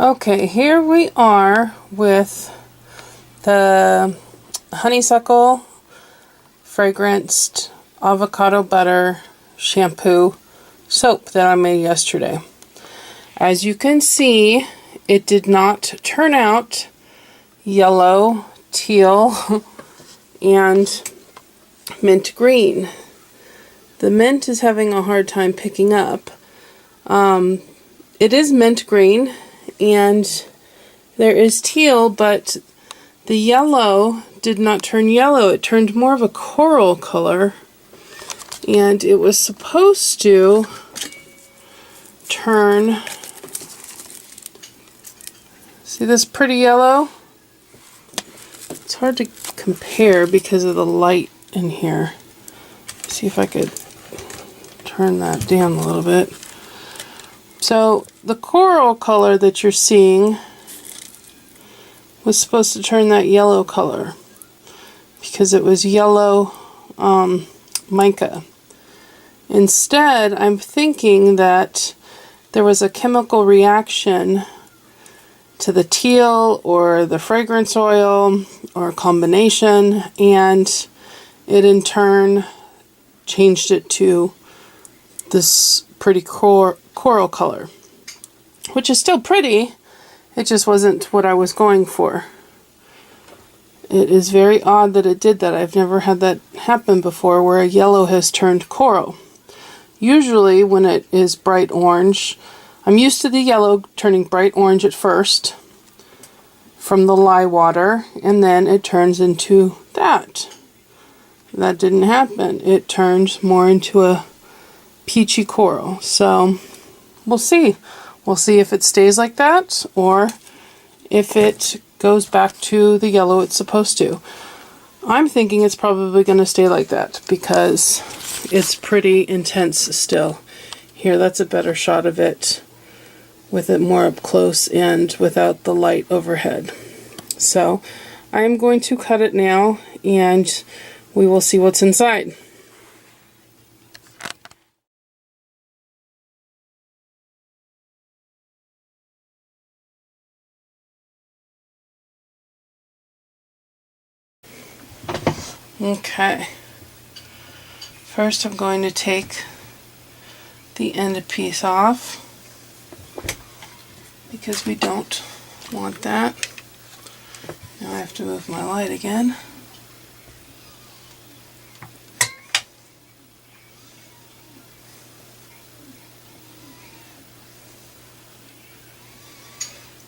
Okay, here we are with the honeysuckle fragranced avocado butter shampoo soap that I made yesterday. As you can see, it did not turn out yellow, teal, and mint green. The mint is having a hard time picking up. It is mint green and there is teal, but the yellow did not turn yellow. It turned more of a coral color, and it was supposed to turn, see this pretty yellow? It's hard to compare because of the light in here. See if I could turn that down a little bit. So the coral color that you're seeing was supposed to turn that yellow color because it was yellow mica. Instead, I'm thinking that there was a chemical reaction to the teal or the fragrance oil or a combination, and it in turn changed it to this pretty coral color, which is still pretty. It just wasn't what I was going for. It is very odd that it did that. I've never had that happen before where a yellow has turned coral. Usually when it is bright orange, I'm used to the yellow turning bright orange at first from the lye water, and then it turns into that. That didn't happen. It turns more into a peachy coral. So we'll see. We'll see if it stays like that or if it goes back to the yellow it's supposed to. I'm thinking it's probably going to stay like that because it's pretty intense still. Here, that's a better shot of it with it more up close and without the light overhead. So I'm going to cut it now and we will see what's inside. Okay, first I'm going to take the end piece off because we don't want that. Now I have to move my light again.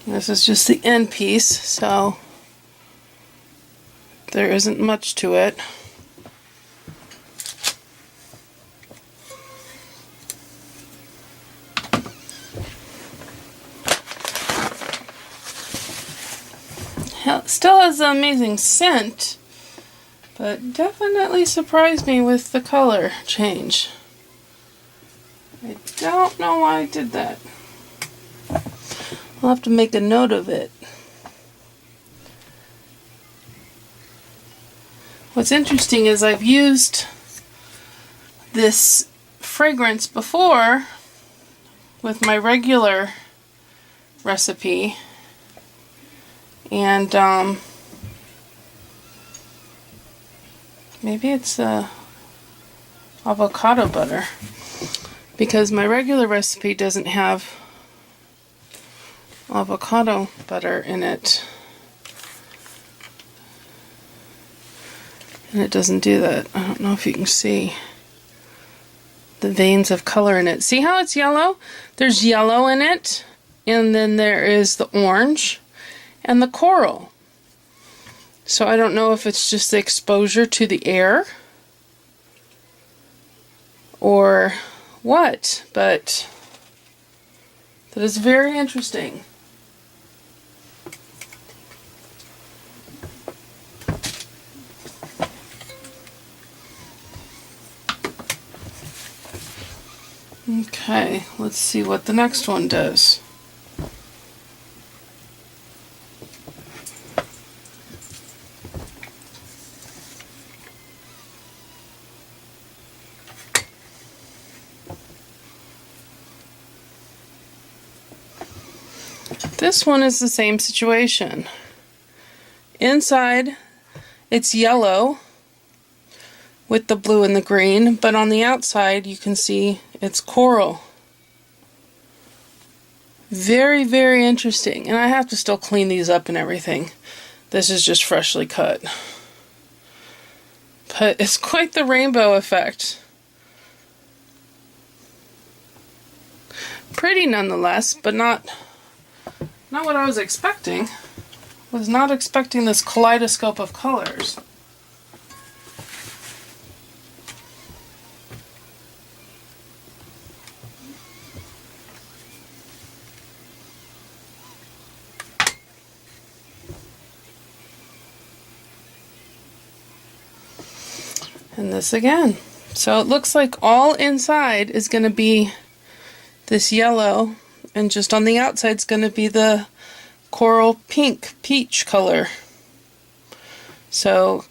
This is just the end piece, so there isn't much to it. It still has an amazing scent, but definitely surprised me with the color change. I don't know why I did that. I'll have to make a note of it. What's interesting is I've used this fragrance before with my regular recipe, and maybe it's avocado butter, because my regular recipe doesn't have avocado butter in it. And it doesn't do that. I don't know if you can see the veins of color in it. See how it's yellow? There's yellow in it, and then there is the orange and the coral. So I don't know if it's just the exposure to the air or what, but that is very interesting. Okay, let's see what the next one does. This one is the same situation. Inside, it's yellow with the blue and the green, but on the outside you can see it's coral. Very, very interesting. And I have to still clean these up and everything. This is just freshly cut. But it's quite the rainbow effect. Pretty nonetheless, but not what I was expecting. Was not expecting this kaleidoscope of colors. And this again. So it looks like all inside is going to be this yellow, and just on the outside is going to be the coral pink peach color. So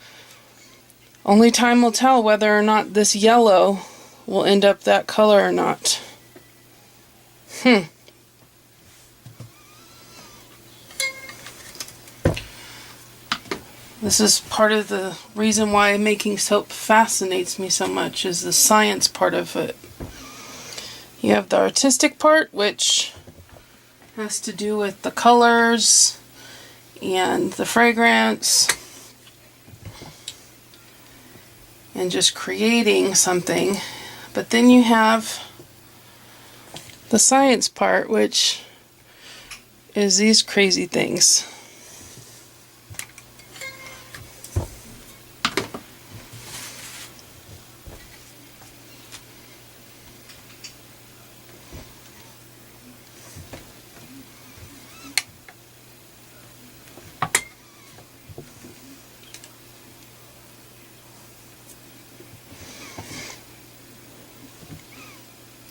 only time will tell whether or not this yellow will end up that color or not. This is part of the reason why making soap fascinates me so much, is the science part of it. You have the artistic part, which has to do with the colors and the fragrance and just creating something. But then you have the science part, which is these crazy things.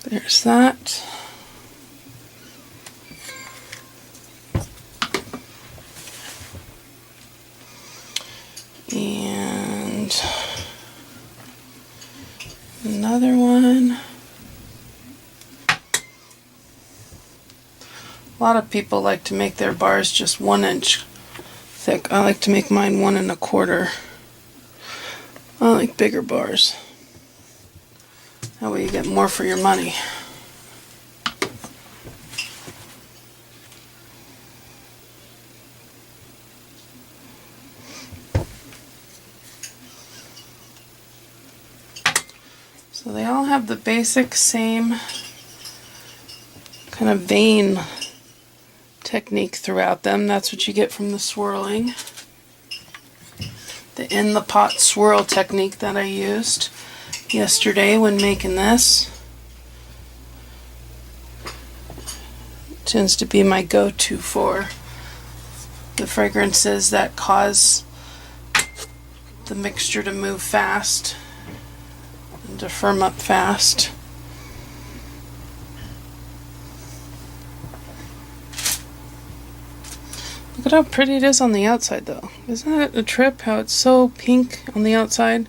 There's that. And another one. A lot of people like to make their bars just 1 inch thick. I like to make mine 1 1/4. I like bigger bars. That way you get more for your money. So they all have the basic same kind of vein technique throughout them. That's what you get from the swirling. The in the pot swirl technique that I used yesterday when making this. Tends to be my go-to for the fragrances that cause the mixture to move fast and to firm up fast. Look at how pretty it is on the outside though. Isn't that a trip how it's so pink on the outside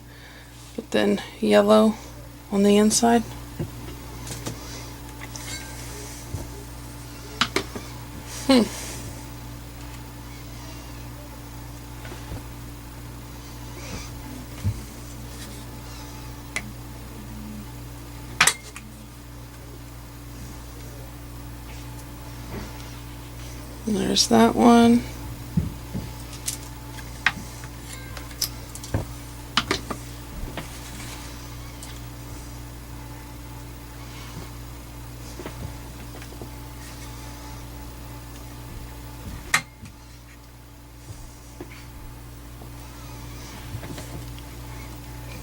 but then yellow on the inside? There's that one.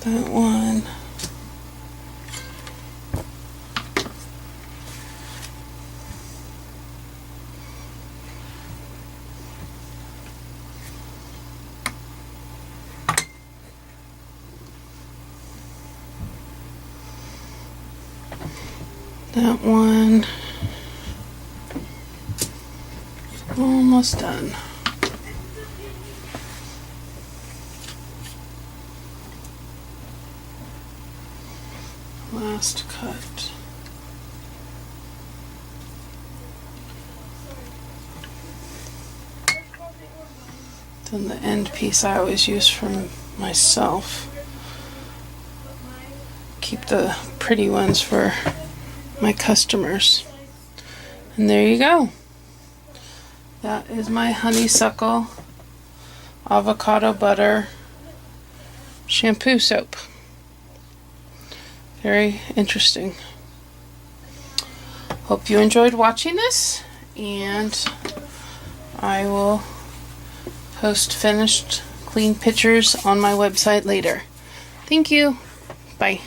That one. That one. Almost done. Last cut. Then the end piece I always use for myself. Keep the pretty ones for my customers. And there you go. That is my honeysuckle avocado butter shampoo soap. Very interesting. Hope you enjoyed watching this, and I will post finished clean pictures on my website later. Thank you. Bye.